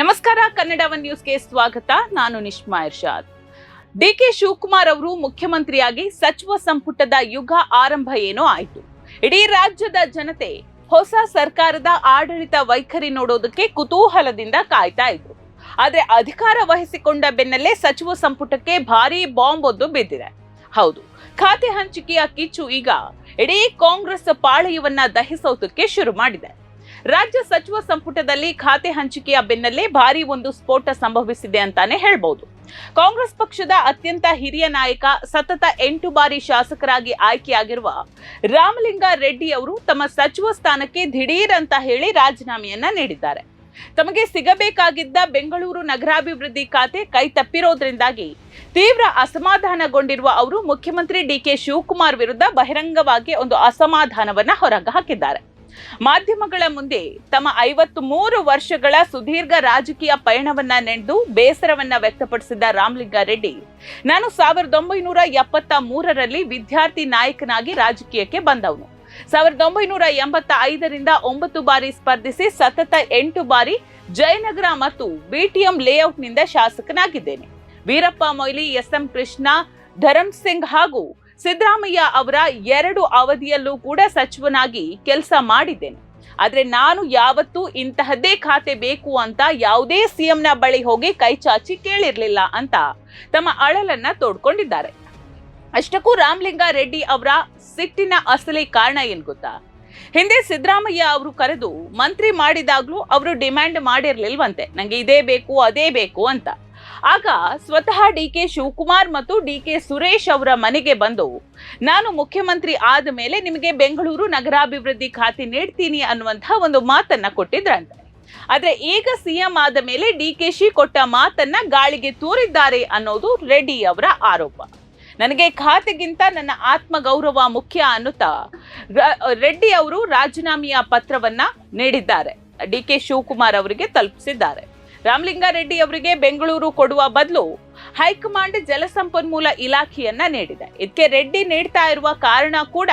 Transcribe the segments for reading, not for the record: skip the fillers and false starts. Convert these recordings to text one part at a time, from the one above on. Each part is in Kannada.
ನಮಸ್ಕಾರ, ಕನ್ನಡ ಒನ್ ನ್ಯೂಸ್ಗೆ ಸ್ವಾಗತ. ನಾನು ನಿಶ್ಮಾ ಇರ್ಷಾದ್. ಡಿಕೆ ಶಿವಕುಮಾರ್ ಅವರು ಮುಖ್ಯಮಂತ್ರಿಯಾಗಿ ಸಚಿವ ಸಂಪುಟದ ಯುಗ ಆರಂಭ ಏನೋ ಆಯಿತು. ಇಡೀ ರಾಜ್ಯದ ಜನತೆ ಹೊಸ ಸರ್ಕಾರದ ಆಡಳಿತ ವೈಖರಿ ನೋಡೋದಕ್ಕೆ ಕುತೂಹಲದಿಂದ ಕಾಯ್ತಾ ಇದ್ರು. ಆದ್ರೆ ಅಧಿಕಾರ ವಹಿಸಿಕೊಂಡ ಬೆನ್ನಲ್ಲೇ ಸಚಿವ ಸಂಪುಟಕ್ಕೆ ಭಾರೀ ಬಾಂಬ್ ಒಂದು ಬಿದ್ದಿದೆ. ಹೌದು, ಖಾತೆ ಹಂಚಿಕೆಯ ಕಿಚ್ಚು ಈಗ ಇಡೀ ಕಾಂಗ್ರೆಸ್ ಪಾಳೆಯವನ್ನ ದಹಿಸೋದಕ್ಕೆ ಶುರು ಮಾಡಿದೆ. ರಾಜ್ಯ ಸಚಿವ ಸಂಪುಟದಲ್ಲಿ ಖಾತೆ ಹಂಚಿಕೆಯ ಬೆನ್ನಲ್ಲೇ ಭಾರಿ ಒಂದು ಸ್ಫೋಟ ಸಂಭವಿಸಿದೆ ಅಂತಾನೆ ಹೇಳ್ಬಹುದು. ಕಾಂಗ್ರೆಸ್ ಪಕ್ಷದ ಅತ್ಯಂತ ಹಿರಿಯ ನಾಯಕ, ಸತತ 8 ಬಾರಿ ಶಾಸಕರಾಗಿ ಆಯ್ಕೆಯಾಗಿರುವ ರಾಮಲಿಂಗಾರೆಡ್ಡಿ ಅವರು ತಮ್ಮ ಸಚಿವ ಸ್ಥಾನಕ್ಕೆ ದಿಢೀರ್ ಅಂತ ಹೇಳಿ ರಾಜೀನಾಮೆಯನ್ನ ನೀಡಿದ್ದಾರೆ. ತಮಗೆ ಸಿಗಬೇಕಾಗಿದ್ದ ಬೆಂಗಳೂರು ನಗರಾಭಿವೃದ್ಧಿ ಖಾತೆ ಕೈ ತಪ್ಪಿರೋದ್ರಿಂದಾಗಿ ತೀವ್ರ ಅಸಮಾಧಾನಗೊಂಡಿರುವ ಅವರು ಮುಖ್ಯಮಂತ್ರಿ ಡಿಕೆ ಶಿವಕುಮಾರ್ ವಿರುದ್ಧ ಬಹಿರಂಗವಾಗಿ ಒಂದು ಅಸಮಾಧಾನವನ್ನ ಹೊರಗೆ ಹಾಕಿದ್ದಾರೆ. ಮಾಧ್ಯಮಗಳ ಮುಂದೆ ತಮ್ಮ 53 ವರ್ಷಗಳ ಸುದೀರ್ಘ ರಾಜಕೀಯ ಪಯಣವನ್ನ ನೆನೆದು ಬೇಸರವನ್ನ ವ್ಯಕ್ತಪಡಿಸಿದ್ದ ರಾಮಲಿಂಗಾರೆಡ್ಡಿ, ನಾನು 1973ರಲ್ಲಿ ವಿದ್ಯಾರ್ಥಿ ನಾಯಕನಾಗಿ ರಾಜಕೀಯಕ್ಕೆ ಬಂದವನು. 1985ರಿಂದ 9 ಬಾರಿ ಸ್ಪರ್ಧಿಸಿ ಸತತ 8 ಬಾರಿ ಜಯನಗರ ಮತ್ತು ಬಿಟಿಎಂ ಲೇಔಟ್ನಿಂದ ಶಾಸಕನಾಗಿದ್ದೇನೆ. ವೀರಪ್ಪ ಮೊಯ್ಲಿ, ಎಸ್.ಎಂ. ಕೃಷ್ಣ, ಧರಮ್ ಸಿಂಗ್ ಹಾಗೂ ಸಿದ್ದರಾಮಯ್ಯ ಅವರ 2 ಅವಧಿಯಲ್ಲೂ ಕೂಡ ಸಚಿವನಾಗಿ ಕೆಲಸ ಮಾಡಿದ್ದೇನೆ. ಆದ್ರೆ ನಾನು ಯಾವತ್ತೂ ಇಂತಹದ್ದೇ ಖಾತೆ ಬೇಕು ಅಂತ ಯಾವುದೇ ಸಿಎಂನ ಬಳಿ ಹೋಗಿ ಕೈ ಚಾಚಿ ಕೇಳಿರ್ಲಿಲ್ಲ ಅಂತ ತಮ್ಮ ಅಳಲನ್ನ ತೋಡ್ಕೊಂಡಿದ್ದಾರೆ. ಅಷ್ಟಕ್ಕೂ ರಾಮಲಿಂಗಾರೆಡ್ಡಿ ಅವರ ಸಿಟ್ಟಿನ ಅಸಲಿ ಕಾರಣ ಏನ್ ಗೊತ್ತಾ? ಹಿಂದೆ ಸಿದ್ದರಾಮಯ್ಯ ಅವರು ಕರೆದು ಮಂತ್ರಿ ಮಾಡಿದಾಗ್ಲೂ ಅವರು ಡಿಮ್ಯಾಂಡ್ ಮಾಡಿರ್ಲಿಲ್ವಂತೆ, ನಂಗೆ ಇದೇ ಬೇಕು ಅದೇ ಬೇಕು ಅಂತ. ಆಗ ಸ್ವತಃ ಡಿಕೆ ಶಿವಕುಮಾರ್ ಮತ್ತು ಡಿಕೆ ಸುರೇಶ್ ಅವರ ಮನೆಗೆ ಬಂದು, ನಾನು ಮುಖ್ಯಮಂತ್ರಿ ಆದ ಮೇಲೆ ನಿಮಗೆ ಬೆಂಗಳೂರು ನಗರಾಭಿವೃದ್ಧಿ ಖಾತೆ ನೀಡ್ತೀನಿ ಅನ್ನುವಂತಹ ಒಂದು ಮಾತನ್ನ ಕೊಟ್ಟಿದ್ರಂತೆ. ಆದ್ರೆ ಈಗ ಸಿಎಂ ಆದ ಮೇಲೆ ಡಿಕೆಶಿ ಕೊಟ್ಟ ಮಾತನ್ನ ಗಾಳಿಗೆ ತೂರಿದ್ದಾರೆ ಅನ್ನೋದು ರೆಡ್ಡಿ ಅವರ ಆರೋಪ. ನನಗೆ ಖಾತೆಗಿಂತ ನನ್ನ ಆತ್ಮಗೌರವ ಮುಖ್ಯ ಅನ್ನುತ್ತಾ ರೆಡ್ಡಿ ಅವರು ರಾಜೀನಾಮೆಯ ಪತ್ರವನ್ನ ನೀಡಿದ್ದಾರೆ. ಡಿಕೆ ಶಿವಕುಮಾರ್ ಅವರಿಗೆ ತಲುಪಿಸಿದ್ದಾರೆ. ರಾಮಲಿಂಗಾರೆಡ್ಡಿ ಅವರಿಗೆ ಬೆಂಗಳೂರು ಕೊಡುವ ಬದಲು ಹೈಕಮಾಂಡ್ ಜಲಸಂಪನ್ಮೂಲ ಇಲಾಖೆಯನ್ನ ನೀಡಿದೆ. ಇದಕ್ಕೆ ರೆಡ್ಡಿ ನೀಡ್ತಾ ಇರುವ ಕಾರಣ ಕೂಡ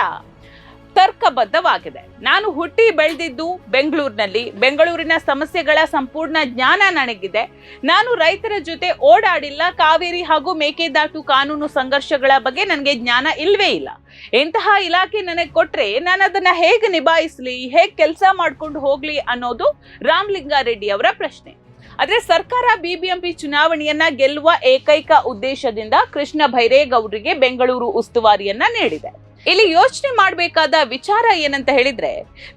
ತರ್ಕಬದ್ಧವಾಗಿದೆ. ನಾನು ಹುಟ್ಟಿ ಬೆಳೆದಿದ್ದು ಬೆಂಗಳೂರಿನ ಸಮಸ್ಯೆಗಳ ಸಂಪೂರ್ಣ ಜ್ಞಾನ ನನಗಿದೆ. ನಾನು ರೈತರ ಜೊತೆ ಓಡಾಡಿಲ್ಲ. ಕಾವೇರಿ ಹಾಗೂ ಮೇಕೆದಾಟು ಕಾನೂನು ಸಂಘರ್ಷಗಳ ಬಗ್ಗೆ ನನಗೆ ಜ್ಞಾನ ಇಲ್ವೇ ಇಲ್ಲ. ಇಂತಹ ಇಲಾಖೆ ನನಗೆ ಕೊಟ್ರೆ ನಾನು ಅದನ್ನ ಹೇಗೆ ನಿಭಾಯಿಸ್ಲಿ, ಹೇಗೆ ಕೆಲಸ ಮಾಡ್ಕೊಂಡು ಹೋಗ್ಲಿ ಅನ್ನೋದು ರಾಮಲಿಂಗಾರೆಡ್ಡಿ ಅವರ ಪ್ರಶ್ನೆ. ಆದ್ರೆ ಸರ್ಕಾರ ಬಿಬಿಎಂಪಿ ಚುನಾವಣೆಯನ್ನ ಗೆಲ್ಲುವ ಏಕೈಕ ಉದ್ದೇಶದಿಂದ ಕೃಷ್ಣ ಬೈರೇಗೌಡರಿಗೆ ಬೆಂಗಳೂರು ಉಸ್ತುವಾರಿಯನ್ನ ನೀಡಿದೆ. ಇಲ್ಲಿ ಯೋಚನೆ ಮಾಡಬೇಕಾದ ವಿಚಾರ ಏನಂತ ಹೇಳಿದ್ರೆ,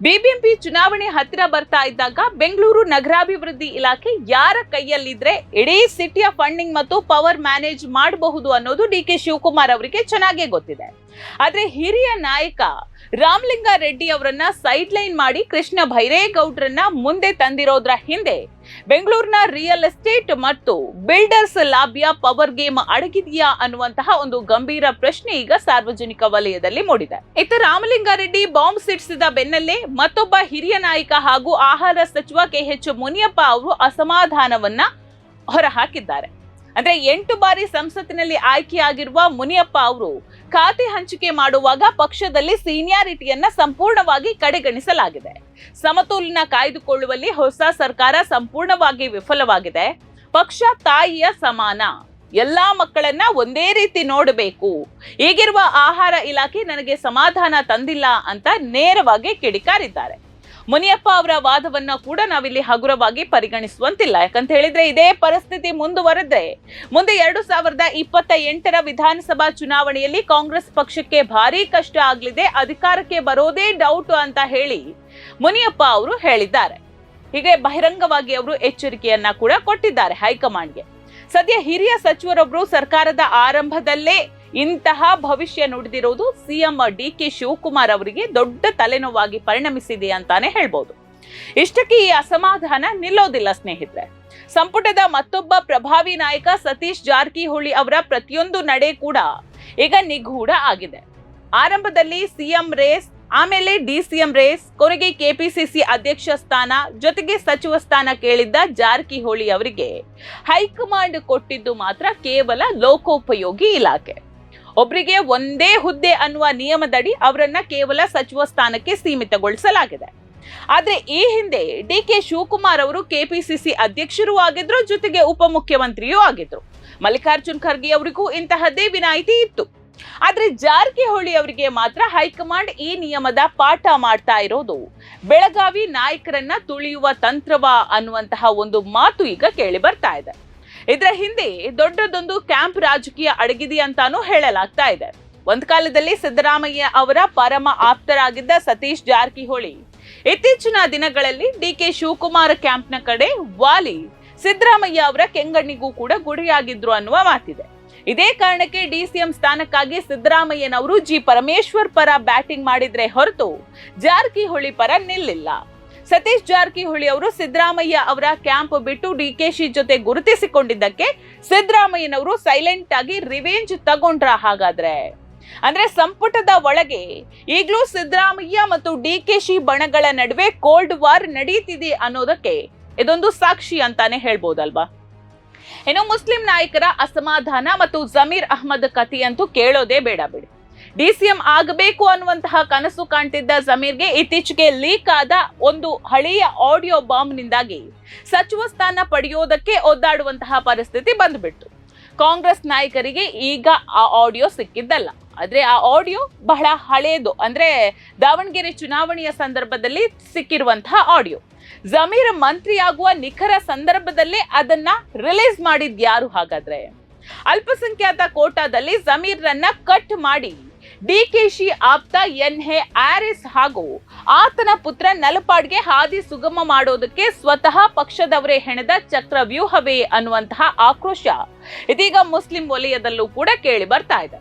ಬಿಬಿಎಂಪಿ ಚುನಾವಣೆ ಹತ್ತಿರ ಬರ್ತಾ ಇದ್ದಾಗ ಬೆಂಗಳೂರು ನಗರಾಭಿವೃದ್ಧಿ ಇಲಾಖೆ ಯಾರ ಕೈಯಲ್ಲಿದ್ರೆ ಇಡೀ ಸಿಟಿಯ ಫಂಡಿಂಗ್ ಮತ್ತು ಪವರ್ ಮ್ಯಾನೇಜ್ ಮಾಡಬಹುದು ಅನ್ನೋದು ಡಿಕೆ ಶಿವಕುಮಾರ್ ಅವರಿಗೆ ಚೆನ್ನಾಗೇ ಗೊತ್ತಿದೆ. ಆದ್ರೆ ಹಿರಿಯ ನಾಯಕ ರಾಮಲಿಂಗಾರೆಡ್ಡಿ ಅವರನ್ನ ಸೈಡ್ ಲೈನ್ ಮಾಡಿ ಕೃಷ್ಣ ಬೈರೇಗೌಡರನ್ನ ಮುಂದೆ ತಂದಿರೋದ್ರ ಹಿಂದೆ ಬೆಂಗಳೂರಿನ ರಿಯಲ್ ಎಸ್ಟೇಟ್ ಮತ್ತು ಬಿಲ್ಡರ್ಸ್ ಲಾಬಿಯ ಪವರ್ ಗೇಮ್ ಅಡಗಿದೆಯಾ ಅನ್ನುವಂತಹ ಒಂದು ಗಂಭೀರ ಪ್ರಶ್ನೆ ಈಗ ಸಾರ್ವಜನಿಕ ವಲಯದಲ್ಲಿ ಮೂಡಿದೆ. ಇತ್ತ ರಾಮಲಿಂಗಾರೆಡ್ಡಿ ಬಾಂಬ್ ಸಿಡಿಸಿದ ಬೆನ್ನಲ್ಲೇ ಮತ್ತೊಬ್ಬ ಹಿರಿಯ ನಾಯಕ ಹಾಗೂ ಆಹಾರ ಸಚಿವ ಕೆಎಚ್ ಮುನಿಯಪ್ಪ ಅವರು ಅಸಮಾಧಾನವನ್ನ ಹೊರಹಾಕಿದ್ದಾರೆ. ಅಂದ್ರೆ 8 ಬಾರಿ ಸಂಸತ್ತಿನಲ್ಲಿ ಆಯ್ಕೆಯಾಗಿರುವ ಮುನಿಯಪ್ಪ ಅವರು ಖಾತೆ ಹಂಚಿಕೆ ಮಾಡುವಾಗ ಪಕ್ಷದಲ್ಲಿ ಸೀನಿಯಾರಿಟಿಯನ್ನ ಸಂಪೂರ್ಣವಾಗಿ ಕಡೆಗಣಿಸಲಾಗಿದೆ. ಸಮತೋಲನ ಕಾಯ್ದುಕೊಳ್ಳುವಲ್ಲಿ ಹೊಸ ಸರ್ಕಾರ ಸಂಪೂರ್ಣವಾಗಿ ವಿಫಲವಾಗಿದೆ. ಪಕ್ಷ ತಾಯಿಯ ಸಮಾನ, ಎಲ್ಲಾ ಮಕ್ಕಳನ್ನ ಒಂದೇ ರೀತಿ ನೋಡಬೇಕು. ಈಗಿರುವ ಆಹಾರ ಇಲಾಖೆ ನನಗೆ ಸಮಾಧಾನ ತಂದಿಲ್ಲ ಅಂತ ನೇರವಾಗಿ ಕಿಡಿಕಾರಿದ್ದಾರೆ. ಮುನಿಯಪ್ಪ ಅವರ ವಾದವನ್ನ ಕೂಡ ನಾವಿಲ್ಲಿ ಹಗುರವಾಗಿ ಪರಿಗಣಿಸುವಂತಿಲ್ಲ. ಯಾಕಂತ ಹೇಳಿದ್ರೆ ಇದೇ ಪರಿಸ್ಥಿತಿ ಮುಂದುವರೆದ್ರೆ ಮುಂದೆ 2028ರ ವಿಧಾನಸಭಾ ಚುನಾವಣೆಯಲ್ಲಿ ಕಾಂಗ್ರೆಸ್ ಪಕ್ಷಕ್ಕೆ ಭಾರಿ ಕಷ್ಟ ಆಗಲಿದೆ, ಅಧಿಕಾರಕ್ಕೆ ಬರೋದೇ ಡೌಟ್ ಅಂತ ಹೇಳಿ ಮುನಿಯಪ್ಪ ಅವರು ಹೇಳಿದ್ದಾರೆ. ಹೀಗೆ ಬಹಿರಂಗವಾಗಿ ಅವರು ಎಚ್ಚರಿಕೆಯನ್ನ ಕೂಡ ಕೊಟ್ಟಿದ್ದಾರೆ ಹೈಕಮಾಂಡ್ಗೆ. ಸದ್ಯ ಹಿರಿಯ ಸಚಿವರೊಬ್ಬರು ಸರ್ಕಾರದ ಆರಂಭದಲ್ಲೇ ಇಂತಹ ಭವಿಷ್ಯ ನುಡಿದಿರೋದು ಸಿಎಂ ಡಿಕೆ ಶಿವಕುಮಾರ್ ಅವರಿಗೆ ದೊಡ್ಡ ತಲೆನೋವಾಗಿ ಪರಿಣಮಿಸಿದೆ ಅಂತಾನೆ ಹೇಳ್ಬೋದು. ಇಷ್ಟಕ್ಕೆ ಈ ಅಸಮಾಧಾನ ನಿಲ್ಲೋದಿಲ್ಲ ಸ್ನೇಹಿತರೆ. ಸಂಪುಟದ ಮತ್ತೊಬ್ಬ ಪ್ರಭಾವಿ ನಾಯಕ ಸತೀಶ್ ಜಾರಕಿಹೊಳಿ ಅವರ ಪ್ರತಿಯೊಂದು ನಡೆ ಕೂಡ ಈಗ ನಿಗೂಢ ಆಗಿದೆ. ಆರಂಭದಲ್ಲಿ ಸಿಎಂ ರೇಸ್, ಆಮೇಲೆ ಡಿಸಿಎಂ ರೇಸ್, ಕೊನೆಗೆ ಕೆಪಿಸಿಸಿ ಅಧ್ಯಕ್ಷ ಸ್ಥಾನ ಜೊತೆಗೆ ಸಚಿವ ಸ್ಥಾನ ಕೇಳಿದ್ದ ಜಾರಕಿಹೊಳಿ ಅವರಿಗೆ ಹೈಕಮಾಂಡ್ ಕೊಟ್ಟಿದ್ದು ಮಾತ್ರ ಕೇವಲ ಲೋಕೋಪಯೋಗಿ ಇಲಾಖೆ. ಒಬ್ಬರಿಗೆ ಒಂದೇ ಹುದ್ದೆ ಅನ್ನುವ ನಿಯಮದಡಿ ಅವರನ್ನ ಕೇವಲ ಸಚಿವ ಸ್ಥಾನಕ್ಕೆ ಸೀಮಿತಗೊಳಿಸಲಾಗಿದೆ. ಆದ್ರೆ ಈ ಹಿಂದೆ ಡಿಕೆ ಶಿವಕುಮಾರ್ ಅವರು ಕೆಪಿಸಿಸಿ ಅಧ್ಯಕ್ಷರೂ ಆಗಿದ್ರು, ಜೊತೆಗೆ ಉಪಮುಖ್ಯಮಂತ್ರಿಯೂ ಆಗಿದ್ರು. ಮಲ್ಲಿಕಾರ್ಜುನ್ ಖರ್ಗೆ ಅವರಿಗೂ ಇಂತಹದ್ದೇ ವಿನಾಯಿತಿ ಇತ್ತು. ಆದ್ರೆ ಜಾರಕಿಹೊಳಿ ಅವರಿಗೆ ಮಾತ್ರ ಹೈಕಮಾಂಡ್ ಈ ನಿಯಮದ ಪಾಠ ಮಾಡ್ತಾ ಇರೋದು ಬೆಳಗಾವಿ ನಾಯಕರನ್ನ ತುಳಿಯುವ ತಂತ್ರವಾ ಅನ್ನುವಂತಹ ಒಂದು ಮಾತು ಈಗ ಕೇಳಿ ಬರ್ತಾ ಇದೆ. ಇದರ ಹಿಂದೆ ದೊಡ್ಡದೊಂದು ಕ್ಯಾಂಪ್ ರಾಜಕೀಯ ಅಡಗಿದೆ ಅಂತಾನೂ ಹೇಳಲಾಗ್ತಾ ಇದೆ. ಒಂದ್ ಕಾಲದಲ್ಲಿ ಸಿದ್ದರಾಮಯ್ಯ ಅವರ ಪರಮ ಆಪ್ತರಾಗಿದ್ದ ಸತೀಶ್ ಜಾರಕಿಹೊಳಿ ಇತ್ತೀಚಿನ ದಿನಗಳಲ್ಲಿ ಡಿಕೆ ಶಿವಕುಮಾರ್ ಕ್ಯಾಂಪ್ನ ಕಡೆ ವಾಲಿ ಸಿದ್ದರಾಮಯ್ಯ ಅವರ ಕೆಂಗಣ್ಣಿಗೂ ಕೂಡ ಗುರಿಯಾಗಿದ್ರು ಅನ್ನುವ ಮಾತಿದೆ. ಇದೇ ಕಾರಣಕ್ಕೆ ಡಿಸಿಎಂ ಸ್ಥಾನಕ್ಕಾಗಿ ಸಿದ್ದರಾಮಯ್ಯನವರು ಜಿ ಪರಮೇಶ್ವರ್ ಪರ ಬ್ಯಾಟಿಂಗ್ ಮಾಡಿದ್ರೆ ಹೊರತು ಜಾರಕಿಹೊಳಿ ಪರ ನಿಲ್ಲಿಲ್ಲ. ಸತೀಶ್ ಜಾರಕಿಹೊಳಿ ಅವರು ಸಿದ್ದರಾಮಯ್ಯ ಅವರ ಕ್ಯಾಂಪ್ ಬಿಟ್ಟು ಡಿಕೆಶಿ ಜೊತೆ ಗುರುತಿಸಿಕೊಂಡಿದ್ದಕ್ಕೆ ಸಿದ್ದರಾಮಯ್ಯನವರು ಸೈಲೆಂಟ್ ಆಗಿ ರಿವೆಂಜ್ ತಗೊಂಡ್ರ ಹಾಗಾದ್ರೆ? ಅಂದ್ರೆ ಸಂಪುಟದ ಒಳಗೆ ಈಗಲೂ ಸಿದ್ದರಾಮಯ್ಯ ಮತ್ತು ಡಿಕೆಶಿ ಬಣಗಳ ನಡುವೆ ಕೋಲ್ಡ್ ವಾರ್ ನಡೀತಿದೆ ಅನ್ನೋದಕ್ಕೆ ಇದೊಂದು ಸಾಕ್ಷಿ ಅಂತಾನೆ ಹೇಳ್ಬೋದಲ್ವಾ? ಇನ್ನು ಮುಸ್ಲಿಂ ನಾಯಕರ ಅಸಮಾಧಾನ ಮತ್ತು ಜಮೀರ್ ಅಹ್ಮದ್ ಕಥೆಯಂತೂ ಕೇಳೋದೇ ಬೇಡ ಬಿಡಿ. ಡಿಸಿಎಂ ಆಗಬೇಕು ಅನ್ನುವಂತಹ ಕನಸು ಕಾಣ್ತಿದ್ದ ಜಮೀರ್ಗೆ ಇತ್ತೀಚೆಗೆ ಲೀಕ್ ಆದ ಒಂದು ಹಳೆಯ ಆಡಿಯೋ ಬಾಂಬ್ನಿಂದಾಗಿ ಸಚಿವ ಸ್ಥಾನ ಪಡೆಯೋದಕ್ಕೆ ಒದ್ದಾಡುವಂತಹ ಪರಿಸ್ಥಿತಿ ಬಂದ್ಬಿಟ್ಟು. ಕಾಂಗ್ರೆಸ್ ನಾಯಕರಿಗೆ ಈಗ ಆ ಆಡಿಯೋ ಸಿಕ್ಕಿದ್ದಲ್ಲ, ಆದ್ರೆ ಆ ಆಡಿಯೋ ಬಹಳ ಹಳೇದು. ಅಂದ್ರೆ ದಾವಣಗೆರೆ ಚುನಾವಣೆಯ ಸಂದರ್ಭದಲ್ಲಿ ಸಿಕ್ಕಿರುವಂತಹ ಆಡಿಯೋ. ಜಮೀರ್ ಮಂತ್ರಿಯಾಗುವ ನಿಖರ ಸಂದರ್ಭದಲ್ಲೇ ಅದನ್ನ ರಿಲೀಸ್ ಮಾಡಿದ್ಯಾರು ಹಾಗಾದ್ರೆ? ಅಲ್ಪಸಂಖ್ಯಾತ ಕೋಟಾದಲ್ಲಿ ಜಮೀರ್ರನ್ನ ಕಟ್ ಮಾಡಿ ಡಿಕೆಶಿ ಆಪ್ತ ಎನ್ಎ ಆರಿಸ್ ಹಾಗೂ ಆತನ ಪುತ್ರ ನಲಪಾಡ್ಗೆ ಹಾದಿ ಸುಗಮ ಮಾಡೋದಕ್ಕೆ ಸ್ವತಃ ಪಕ್ಷದವರೇ ಹೆಣೆದ ಚಕ್ರವ್ಯೂಹವೇ ಅನ್ನುವಂತಹ ಆಕ್ರೋಶ ಇದೀಗ ಮುಸ್ಲಿಂ ವಲಯದಲ್ಲೂ ಕೂಡ ಕೇಳಿ ಬರ್ತಾ ಇದೆ.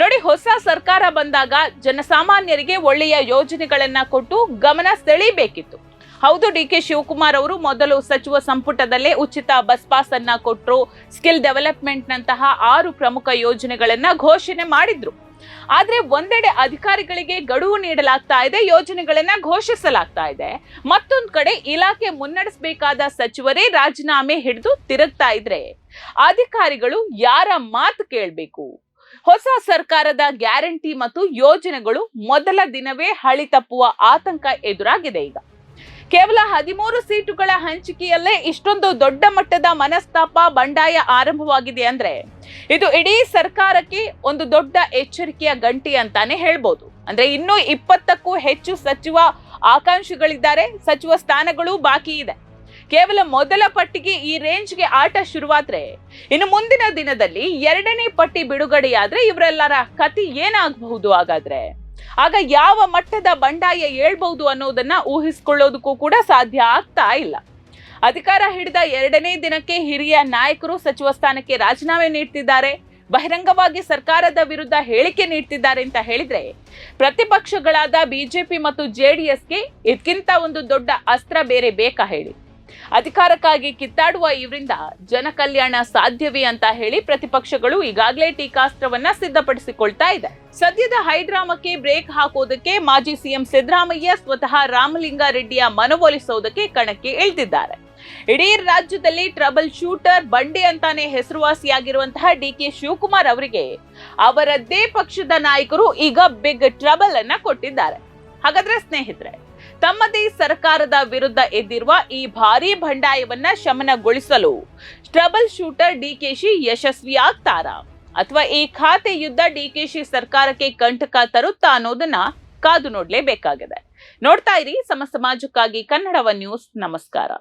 ನೋಡಿ, ಹೊಸ ಸರ್ಕಾರ ಬಂದಾಗ ಜನಸಾಮಾನ್ಯರಿಗೆ ಒಳ್ಳೆಯ ಯೋಜನೆಗಳನ್ನ ಕೊಟ್ಟು ಗಮನ ಸೆಳೀಬೇಕಿತ್ತು. ಹೌದು, ಡಿಕೆ ಶಿವಕುಮಾರ್ ಅವರು ಮೊದಲು ಸಚಿವ ಸಂಪುಟದಲ್ಲೇ ಉಚಿತ ಬಸ್ ಪಾಸ್ ಅನ್ನ ಕೊಟ್ಟರು, ಸ್ಕಿಲ್ ಡೆವಲಪ್ಮೆಂಟ್ ನಂತಹ 6 ಪ್ರಮುಖ ಯೋಜನೆಗಳನ್ನ ಘೋಷಣೆ ಮಾಡಿದ್ರು. ಆದ್ರೆ ಒಂದೆಡೆ ಅಧಿಕಾರಿಗಳಿಗೆ ಗಡುವು ನೀಡಲಾಗ್ತಾ ಇದೆ, ಯೋಜನೆಗಳನ್ನ ಘೋಷಿಸಲಾಗ್ತಾ ಇದೆ. ಮತ್ತೊಂದ್ ಕಡೆ ಇಲಾಖೆ ಮುನ್ನಡೆಸಬೇಕಾದ ಸಚಿವರೇ ರಾಜೀನಾಮೆ ಹಿಡಿದು ತಿರುಗ್ತಾ ಇದ್ರೆ ಅಧಿಕಾರಿಗಳು ಯಾರ ಮಾತು ಕೇಳಬೇಕು? ಹೊಸ ಸರ್ಕಾರದ ಗ್ಯಾರಂಟಿ ಮತ್ತು ಯೋಜನೆಗಳು ಮೊದಲ ದಿನವೇ ಹಳಿ ತಪ್ಪುವ ಆತಂಕ ಎದುರಾಗಿದೆ. ಈಗ ಕೇವಲ 13 ಸೀಟುಗಳ ಹಂಚಿಕೆಯಲ್ಲೇ ಇಷ್ಟೊಂದು ದೊಡ್ಡ ಮಟ್ಟದ ಮನಸ್ತಾಪ ಬಂಡಾಯ ಆರಂಭವಾಗಿದೆ ಅಂದ್ರೆ ಇದು ಇಡೀ ಸರ್ಕಾರಕ್ಕೆ ಒಂದು ದೊಡ್ಡ ಎಚ್ಚರಿಕೆಯ ಗಂಟೆ ಅಂತಾನೆ ಹೇಳ್ಬೋದು. ಅಂದ್ರೆ ಇನ್ನೂ 20ಕ್ಕೂ ಹೆಚ್ಚು ಸಚಿವ ಆಕಾಂಕ್ಷಿಗಳಿದ್ದಾರೆ, ಸಚಿವ ಸ್ಥಾನಗಳು ಬಾಕಿ ಇದೆ. ಕೇವಲ ಮೊದಲ ಪಟ್ಟಿಗೆ ಈ ರೇಂಜ್ಗೆ ಆಟ ಶುರುವಾದ್ರೆ ಇನ್ನು ಮುಂದಿನ ದಿನದಲ್ಲಿ 2ನೇ ಪಟ್ಟಿ ಬಿಡುಗಡೆಯಾದ್ರೆ ಇವರೆಲ್ಲರ ಕತಿ ಏನಾಗಬಹುದು ಹಾಗಾದ್ರೆ? ಆಗ ಯಾವ ಮಟ್ಟದ ಬಂಡಾಯ ಏಳ್ಬಹುದು ಅನ್ನೋದನ್ನ ಊಹಿಸಿಕೊಳ್ಳೋದಕ್ಕೂ ಕೂಡ ಸಾಧ್ಯ ಆಗ್ತಾ ಇಲ್ಲ. ಅಧಿಕಾರ ಹಿಡಿದ 2ನೇ ದಿನಕ್ಕೆ ಹಿರಿಯ ನಾಯಕರು ಸಚಿವ ಸ್ಥಾನಕ್ಕೆ ರಾಜೀನಾಮೆ ನೀಡ್ತಿದ್ದಾರೆ, ಬಹಿರಂಗವಾಗಿ ಸರ್ಕಾರದ ವಿರುದ್ಧ ಹೇಳಿಕೆ ನೀಡ್ತಿದ್ದಾರೆ ಅಂತ ಹೇಳಿದ್ರೆ ಪ್ರತಿಪಕ್ಷಗಳಾದ ಬಿಜೆಪಿ ಮತ್ತು ಜೆಡಿಎಸ್ಗೆ ಇದಕ್ಕಿಂತ ಒಂದು ದೊಡ್ಡ ಅಸ್ತ್ರ ಬೇರೆ ಬೇಕಾ ಹೇಳಿ? ಅಧಿಕಾರಕ್ಕಾಗಿ ಕಿತ್ತಾಡುವ ಇವರಿಂದ ಜನ ಕಲ್ಯಾಣ ಸಾಧ್ಯವೇ ಅಂತ ಹೇಳಿ ಪ್ರತಿಪಕ್ಷಗಳು ಈಗಾಗಲೇ ಟೀಕಾಸ್ತ್ರವನ್ನ ಸಿದ್ಧಪಡಿಸಿಕೊಳ್ತಾ ಇದೆ. ಸದ್ಯದ ಹೈಡ್ರಾಮಕ್ಕೆ ಬ್ರೇಕ್ ಹಾಕೋದಕ್ಕೆ ಮಾಜಿ ಸಿಎಂ ಸಿದ್ದರಾಮಯ್ಯ ಸ್ವತಃ ರಾಮಲಿಂಗಾರೆಡ್ಡಿಯ ಮನವೊಲಿಸೋದಕ್ಕೆ ಕಣಕ್ಕೆ ಇಳಿದಿದ್ದಾರೆ. ಇಡೀ ರಾಜ್ಯದಲ್ಲಿ ಟ್ರಬಲ್ ಶೂಟರ್ ಬಂಡೆ ಅಂತಾನೆ ಹೆಸರುವಾಸಿಯಾಗಿರುವಂತಹ ಡಿಕೆ ಶಿವಕುಮಾರ್ ಅವರಿಗೆ ಅವರದ್ದೇ ಪಕ್ಷದ ನಾಯಕರು ಈಗ ಬಿಗ್ ಟ್ರಬಲ್ ಅನ್ನ ಕೊಟ್ಟಿದ್ದಾರೆ. ಹಾಗಾದ್ರೆ ಸ್ನೇಹಿತರೆ, ತಮ್ಮದೇ ಸರ್ಕಾರದ ವಿರುದ್ಧ ಎದ್ದಿರುವ ಈ ಭಾರೀ ಬಂಡಾಯವನ್ನ ಶಮನಗೊಳಿಸಲು ಟ್ರಬಲ್ ಶೂಟರ್ ಡಿಕೆಶಿ ಯಶಸ್ವಿ ಆಗ್ತಾರಾ ಅಥವಾ ಈ ಖಾತೆ ಯುದ್ಧ ಡಿಕೆಶಿ ಸರ್ಕಾರಕ್ಕೆ ಕಂಟಕ ತರುತ್ತಾ ಅನ್ನೋದನ್ನ ಕಾದು ನೋಡ್ಲೇಬೇಕಾಗಿದೆ. ನೋಡ್ತಾ ಇರಿ ಸಮ ಸಮಾಜಕ್ಕಾಗಿ ಕನ್ನಡವ ನ್ಯೂಸ್. ನಮಸ್ಕಾರ.